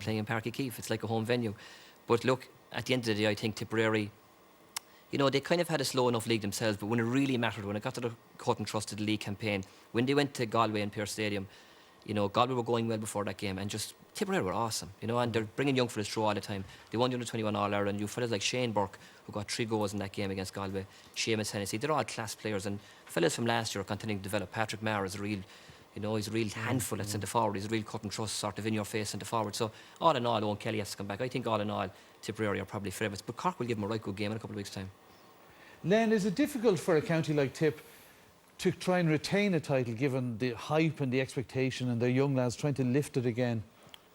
playing in Páirc Uí Chaoimh. It's like a home venue. But look, at the end of the day, I think Tipperary, you know, they kind of had a slow enough league themselves, but when it really mattered, when it got to the cut and thrust of the league campaign, when they went to Galway and Pearse Stadium, you know, Galway were going well before that game, and just Tipperary were awesome, you know, and they're bringing young fellas through all the time. They won the under-21 All-Ireland. You fellas like Shane Burke, who got 3 goals in that game against Galway, Seamus Hennessy, they're all class players, and fellas from last year are continuing to develop. Patrick Maher is a real, you know, he's a real handful at centre forward. He's a real cut and thrust, sort of in your face centre forward. So all in all, Owen Kelly has to come back. I think all in all, Tipperary are probably favourites, but Cork will give them a right good game in a couple of weeks' time. Len, is it difficult for a county like Tip to try and retain a title, given the hype and the expectation and their young lads trying to lift it again?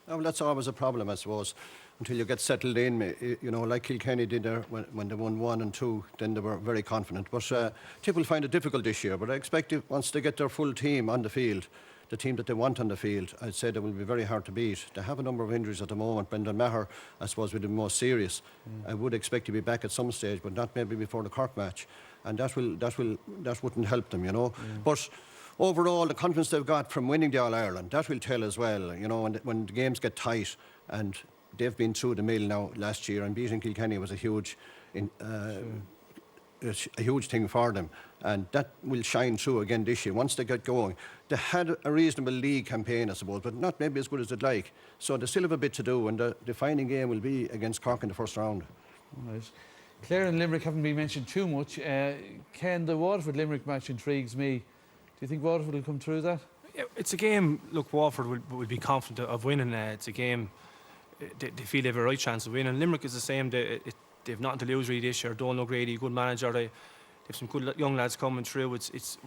Well, that's always a problem, I suppose, until you get settled in. You know, like Kilkenny did there when they won 1 and 2, then they were very confident. But Tip will find it difficult this year. But I expect once they get their full team on the field, the team that they want on the field, I'd say they will be very hard to beat. They have a number of injuries at the moment. Brendan Maher, I suppose, will be the most serious. I would expect to be back at some stage, but not maybe before the Cork match. And that wouldn't help them, you know. But overall, the confidence they've got from winning the All-Ireland, that will tell as well, you know, when the games get tight, and they've been through the mill now last year, and beating Kilkenny was a huge thing for them, and that will shine through again this year once they get going. They had a reasonable league campaign, I suppose, but not maybe as good as they'd like, so they still have a bit to do, and the defining game will be against Cork in the first round. All right. Clare and Limerick haven't been mentioned too much. Ken, the Waterford-Limerick match intrigues me. Do you think Waterford will come through that? Yeah, it's a game, look, Waterford will be confident of winning. It's a game they feel they have a right chance of winning. Limerick is the same. They've nothing to lose really this year. Donal O'Grady, good manager. They have some good young lads coming through.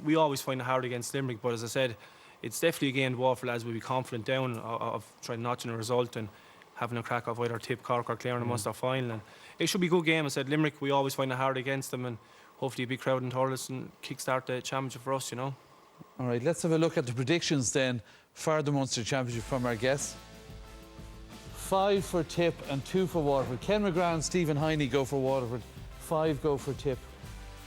We always find it hard against Limerick, but as I said, it's definitely a game Waterford lads will be confident down of trying notching a result and having a crack off either Tip, Cork or Clare in the Munster final. And it should be a good game. I said Limerick, we always find it hard against them, and hopefully a big crowd in Thurles and kickstart the championship for us, you know. All right, let's have a look at the predictions then for the Munster Championship from our guests. 5 for Tip and 2 for Waterford. Ken McGrath and Stephen Heine go for Waterford. 5 go for Tip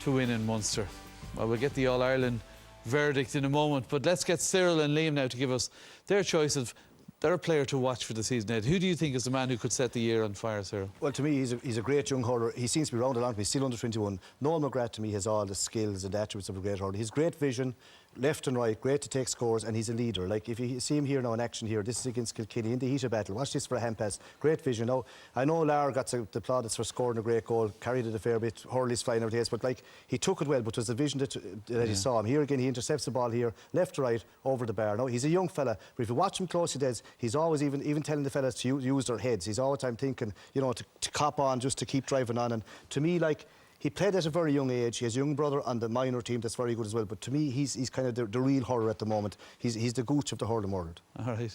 to win in Munster. Well, we'll get the All-Ireland verdict in a moment, but let's get Cyril and Liam now to give us their choice of their player to watch for the season ahead. Who do you think is the man who could set the year on fire, Cyril? Well, to me, he's a great young hurler. He seems to be round along. He's still under 21. Noel McGrath, to me, has all the skills and attributes of a great hurler. He's great vision, left and right, great to take scores, and he's a leader. Like, if you see him here now in action here, this is against Kilkenny in the heat of battle. Watch this for a hand pass. Great vision. Now, I know Lar got the plaudits for scoring a great goal, carried it a fair bit, Hurley's flying over the edge, but like, he took it well, but it was the vision that he saw him. Here again, he intercepts the ball here, left to right, over the bar. Now, he's a young fella, but if you watch him closely, Des, he's always even telling the fellas to use their heads. He's all the time thinking, you know, to cop on, just to keep driving on. And to me, like, he played at a very young age. He has a young brother on the minor team that's very good as well. But to me, he's kind of the real hurler at the moment. He's the gooch of the hurling world. All right.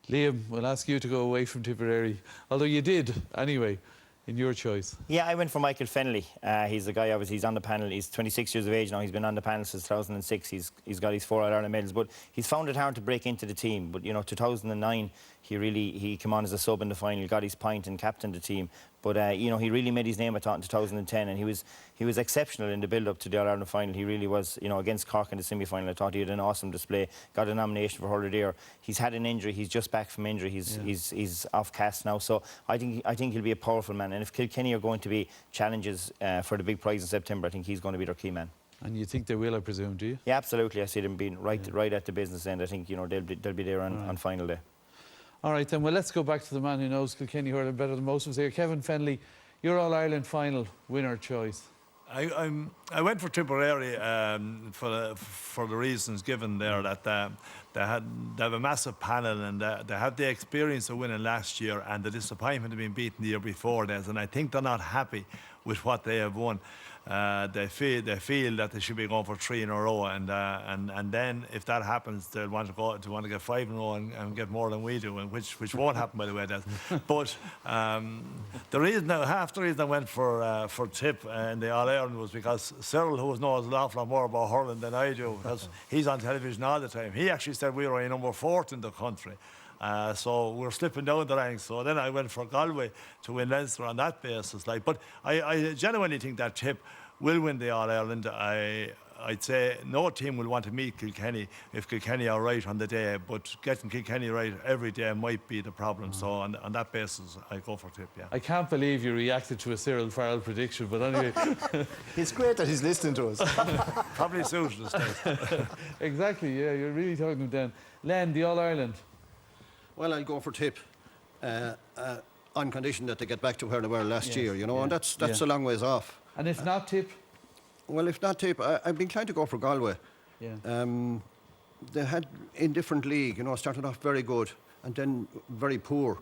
Liam, we'll ask you to go away from Tipperary. Although you did, anyway, in your choice. Yeah, I went for Michael Fennelly. He's the guy, obviously, he's on the panel. He's 26 years of age now. He's been on the panel since 2006. He's got his 4 All-Ireland medals. But he's found it hard to break into the team. But, you know, 2009, he came on as a sub in the final, got his point and captained the team. But, you know, he really made his name, I thought, in 2010, and he was exceptional in the build-up to the All-Ireland final. He really was, you know, against Cork in the semi-final. I thought he had an awesome display, got a nomination for Hurler there. He's had an injury, he's just back from injury, he's off cast now, so I think he'll be a powerful man. And if Kilkenny are going to be challenges for the big prize in September, I think he's going to be their key man. And you think they will, I presume, do you? Yeah, absolutely. I see them being right at the business end. I think, you know, they'll be there on final day. All right, then, well, let's go back to the man who knows Kilkenny hurling better than most of us here. Kevin Fennelly, your All-Ireland final winner choice. I went for Tipperary for the reasons given there, that they have a massive panel, and they have the experience of winning last year and the disappointment of being beaten the year before this, and I think they're not happy with what they have won. They feel that they should be going for 3 in a row, and then if that happens, they'll want to get 5 in a row and get more than we do, and which won't happen, by the way. But half the reason I went for Tip in the All-Ireland was because Cyril, who knows an awful lot more about hurling than I do, because he's on television all the time, he actually said we were a number 4th in the country. So we're slipping down the ranks. So then I went for Galway to win Leinster on that basis. But I genuinely think that Tip will win the All-Ireland. I'd say no team will want to meet Kilkenny if Kilkenny are right on the day, but getting Kilkenny right every day might be the problem. So on that basis, I go for Tip, yeah. I can't believe you reacted to a Cyril Farrell prediction, but anyway. It's great that he's listening to us. Probably suited us. Exactly, yeah, you're really talking them down. Len, the All-Ireland. Well, I'll go for Tip. On condition that they get back to where they were last year, you know, and that's a long ways off. And if not Tip? Well, if not Tip, I'd be inclined to go for Galway. Yeah. They had in different league, you know, started off very good and then very poor.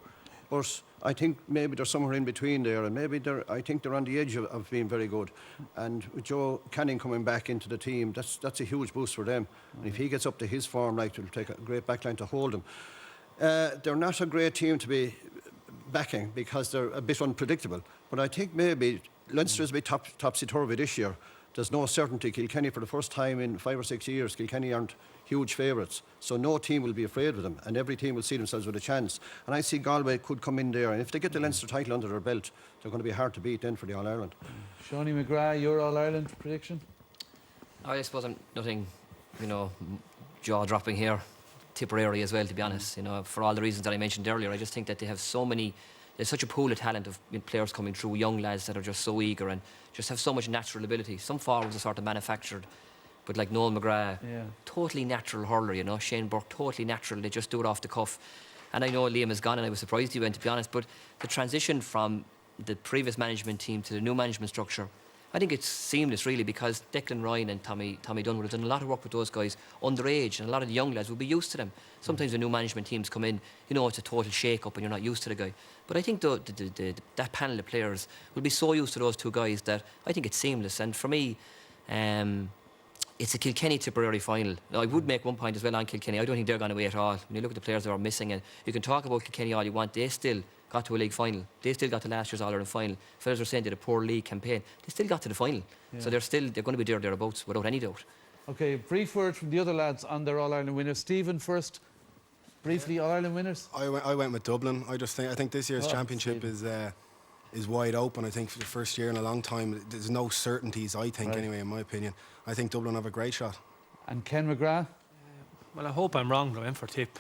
But I think maybe they're somewhere in between there, and maybe I think they're on the edge of being very good. And with Joe Canning coming back into the team, that's a huge boost for them. And if he gets up to his form, like, it'll take a great backline to hold him. They're not a great team to be backing because they're a bit unpredictable. But I think maybe Leinster is a bit topsy-turvy this year. There's no certainty. Kilkenny, for the first time in 5 or 6 years, Kilkenny aren't huge favourites. So no team will be afraid of them, and every team will see themselves with a chance. And I see Galway could come in there, and if they get the Leinster title under their belt, they're going to be hard to beat then for the All-Ireland. Seanie McGrath, your All-Ireland prediction? I suppose I'm nothing, you know, jaw-dropping here. Tipperary as well, to be honest. You know, for all the reasons that I mentioned earlier, I just think that they have so many. There's such a pool of talent of players coming through, young lads that are just so eager and just have so much natural ability. Some forwards are sort of manufactured, but like Noel McGrath, totally natural hurler, you know. Shane Burke, totally natural. They just do it off the cuff. And I know Liam is gone, and I was surprised he went, to be honest. But the transition from the previous management team to the new management structure, I think it's seamless, really, because Declan Ryan and Tommy Dunn would have done a lot of work with those guys underage, and a lot of the young lads will be used to them. Sometimes when new management teams come in, you know, it's a total shake-up and you're not used to the guy. But I think that panel of players will be so used to those two guys that I think it's seamless. And for me, it's a Kilkenny-Tipperary final. Now, I would make one point as well on Kilkenny. I don't think they're going away at all. When you look at the players that are missing, and you can talk about Kilkenny all you want, they still got to a league final. They still got to last year's All-Ireland final. Fellas are saying they had a poor league campaign. They still got to the final. So they're going to be thereabouts without any doubt. Okay, brief word from the other lads on their All-Ireland winners. Stephen first. Briefly, All-Ireland winners. I went with Dublin. I think this year's championship is wide open. I think for the first year in a long time, there's no certainties. I think anyway, in my opinion, I think Dublin have a great shot. And Ken McGrath. Well, I hope I'm wrong, but I went for Tip.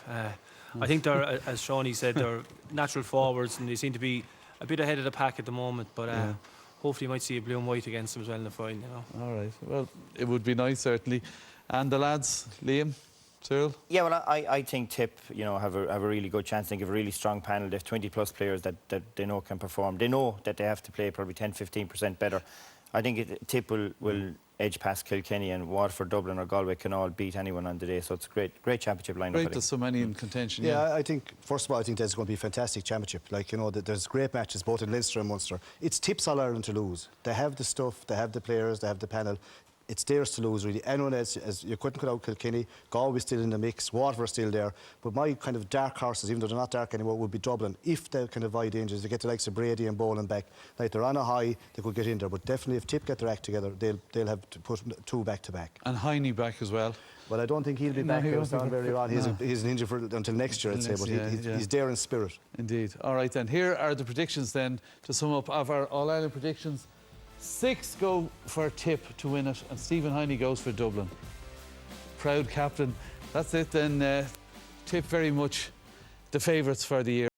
I think they're, as Seanie said, they're natural forwards, and they seem to be a bit ahead of the pack at the moment. But hopefully, you might see a blue and white against them as well in the final. You know. All right. Well, it would be nice, certainly. And the lads, Liam, Cyril. Yeah, well, I think Tip, you know, have a really good chance. They have a really strong panel. They have 20+ players that they know can perform. They know that they have to play probably 10-15% better. I think Tip will edge past Kilkenny, and Waterford, Dublin or Galway can all beat anyone on the day. So it's a great championship lineup. Great, there's so many in contention. Yeah, I think, first of all, I think there's going to be a fantastic championship. Like, you know, there's great matches both in Leinster and Munster. It's Tip's All-Ireland to lose. They have the stuff, they have the players, they have the panel. It's theirs to lose, really. Anyone else, as you couldn't cut out Kilkenny, Galway's still in the mix, Waterford's still there. But my kind of dark horses, even though they're not dark anymore, would be Dublin. If they can avoid injuries, they get the likes of Brady and Boland back. Like, they're on a high, they could get in there. But definitely, if Tip get their act together, they'll have to put two back to back. And Heine back as well. Well, I don't think he'll be back. He was down very well. He's an injury until next year, I'd say. But he's there in spirit. Indeed. All right, then. Here are the predictions, then, to sum up of our All-Ireland predictions. 6 go for Tip to win it, and Stephen Heine goes for Dublin. Proud captain. That's it then. Tip very much the favourites for the year.